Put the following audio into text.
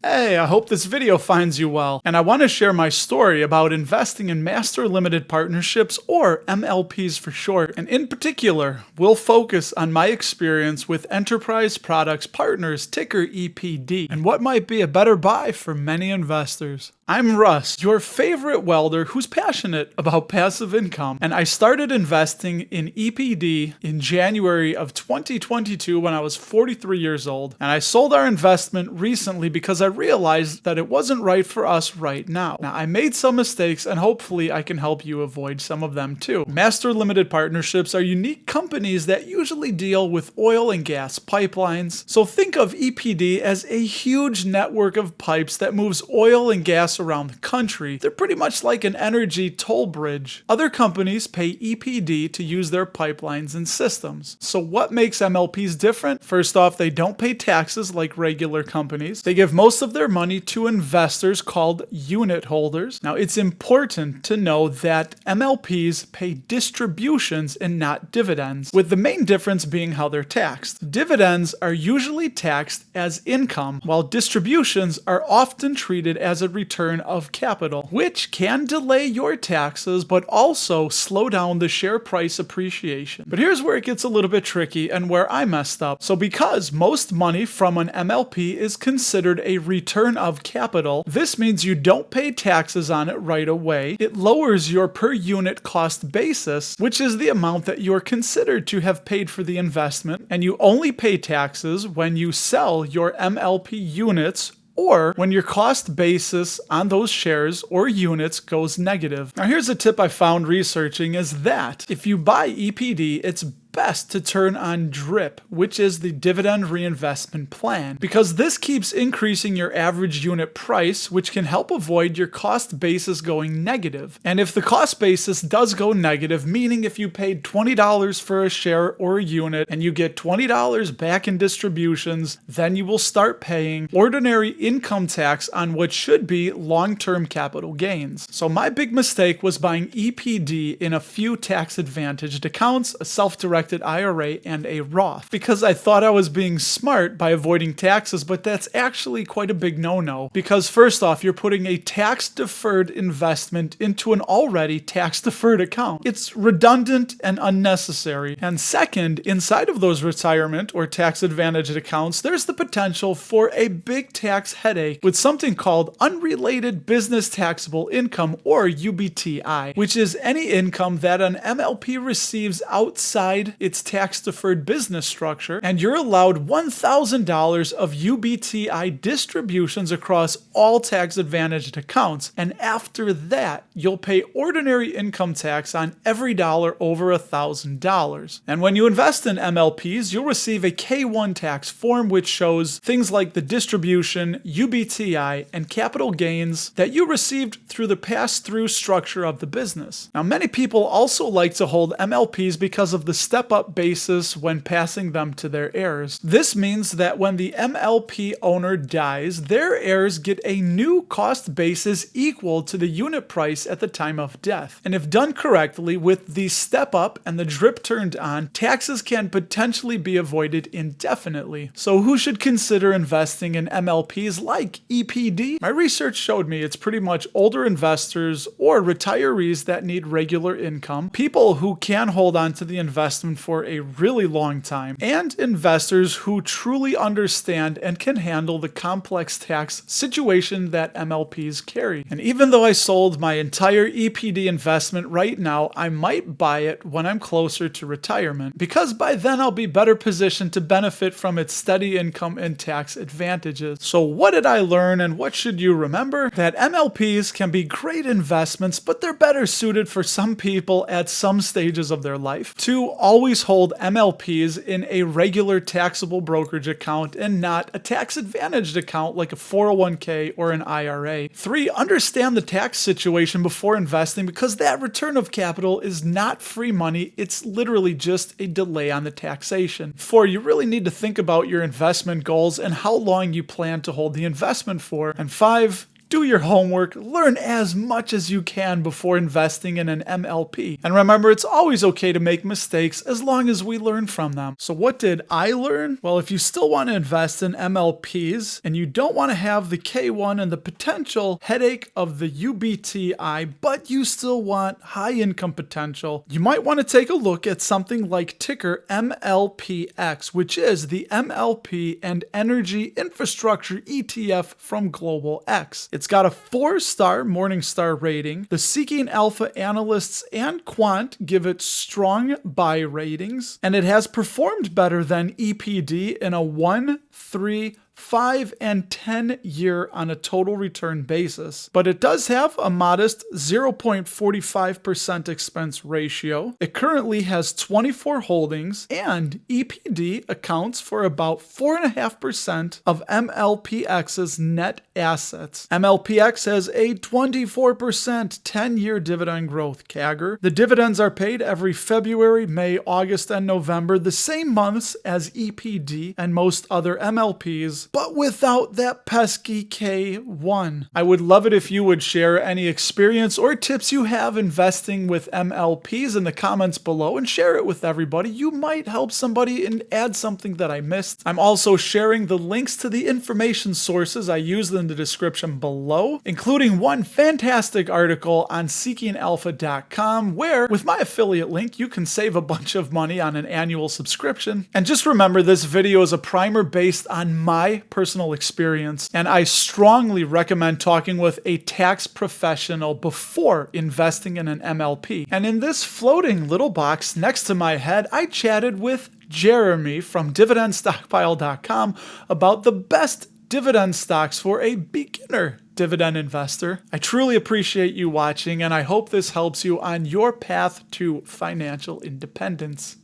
Hey, I hope this video finds you well, and I want to share my story about investing in Master Limited Partnerships, or MLPs for short, and in particular, we'll focus on my experience with Enterprise Products Partners, ticker EPD, and what might be a better buy for many investors. I'm Russ, your favorite welder who's passionate about passive income, and I started investing in EPD in January of 2022 when I was 43 years old, and I sold our investment recently because I realized that it wasn't right for us right now. Now, I made some mistakes, and hopefully I can help you avoid some of them too. Master Limited Partnerships are unique companies that usually deal with oil and gas pipelines, so think of EPD as a huge network of pipes that moves oil and gas around the country. They're pretty much like an energy toll bridge. Other companies pay EPD to use their pipelines and systems. So what makes MLPs different? First off, they don't pay taxes like regular companies. They give most of their money to investors called unit holders. Now, it's important to know that MLPs pay distributions and not dividends, with the main difference being how they're taxed. Dividends are usually taxed as income, while distributions are often treated as a return of capital, which can delay your taxes but also slow down the share price appreciation. But here's where it gets a little bit tricky and where I messed up. So because most money from an MLP is considered a return of capital, this means you don't pay taxes on it right away. It lowers your per unit cost basis, which is the amount that you're considered to have paid for the investment, and you only pay taxes when you sell your MLP units or when your cost basis on those shares or units goes negative. Now, here's a tip I found researching is that if you buy EPD, it's best to turn on DRIP, which is the dividend reinvestment plan, because this keeps increasing your average unit price, which can help avoid your cost basis going negative. And if the cost basis does go negative, meaning if you paid $20 for a share or a unit and you get $20 back in distributions, then you will start paying ordinary income tax on what should be long-term capital gains. So my big mistake was buying EPD in a few tax-advantaged accounts, a self-directed IRA, and a Roth, because I thought I was being smart by avoiding taxes, but that's actually quite a big no-no, because first off, you're putting a tax-deferred investment into an already tax-deferred account. It's redundant and unnecessary. And second, inside of those retirement or tax-advantaged accounts, there's the potential for a big tax headache with something called unrelated business taxable income, or UBTI, which is any income that an MLP receives outside its tax-deferred business structure, and you're allowed $1,000 of UBTI distributions across all tax-advantaged accounts, and after that, you'll pay ordinary income tax on every dollar over $1,000. And when you invest in MLPs, you'll receive a K-1 tax form which shows things like the distribution, UBTI, and capital gains that you received through the pass-through structure of the business. Now, many people also like to hold MLPs because of the step-up basis when passing them to their heirs. This means that when the MLP owner dies, their heirs get a new cost basis equal to the unit price at the time of death. And if done correctly, with the step-up and the DRIP turned on, taxes can potentially be avoided indefinitely. So who should consider investing in MLPs like EPD? My research showed me it's pretty much older investors or retirees that need regular income, people who can hold on to the investment for a really long time, and investors who truly understand and can handle the complex tax situation that MLPs carry. And even though I sold my entire EPD investment right now, I might buy it when I'm closer to retirement, because by then I'll be better positioned to benefit from its steady income and tax advantages. So what did I learn, and what should you remember? That MLPs can be great investments, but they're better suited for some people at some stages of their life. 2, always hold MLPs in a regular taxable brokerage account and not a tax-advantaged account like a 401k or an IRA. 3, understand the tax situation before investing, because that return of capital is not free money, it's literally just a delay on the taxation. 4, you really need to think about your investment goals and how long you plan to hold the investment for. And 5, Do your homework, learn as much as you can before investing in an MLP. And remember, it's always okay to make mistakes as long as we learn from them. So what did I learn? Well, if you still want to invest in MLPs and you don't want to have the K1 and the potential headache of the UBTI, but you still want high income potential, you might want to take a look at something like ticker MLPX, which is the MLP and Energy Infrastructure ETF from Global X. It's got a 4-star Morningstar rating. The Seeking Alpha analysts and quant give it strong buy ratings, and it has performed better than EPD in a 1, 3, 5, and 10 year on a total return basis. But it does have a modest 0.45% expense ratio. It currently has 24 holdings, and EPD accounts for about 4.5% of MLPX's net assets. MLPX has a 24% 10-year dividend growth CAGR. The dividends are paid every February, May, August, and November, the same months as EPD and most other MLPs, but without that pesky K1. I would love it if you would share any experience or tips you have investing with MLPs in the comments below and share it with everybody. You might help somebody and add something that I missed. I'm also sharing the links to the information sources I used in the description below, including one fantastic article on seekingalpha.com where, with my affiliate link, you can save a bunch of money on an annual subscription. And just remember, this video is a primer based on my personal experience, and I strongly recommend talking with a tax professional before investing in an MLP. And in this floating little box next to my head, I chatted with Jeremy from dividendstockpile.com about the best dividend stocks for a beginner dividend investor. I truly appreciate you watching, and I hope this helps you on your path to financial independence.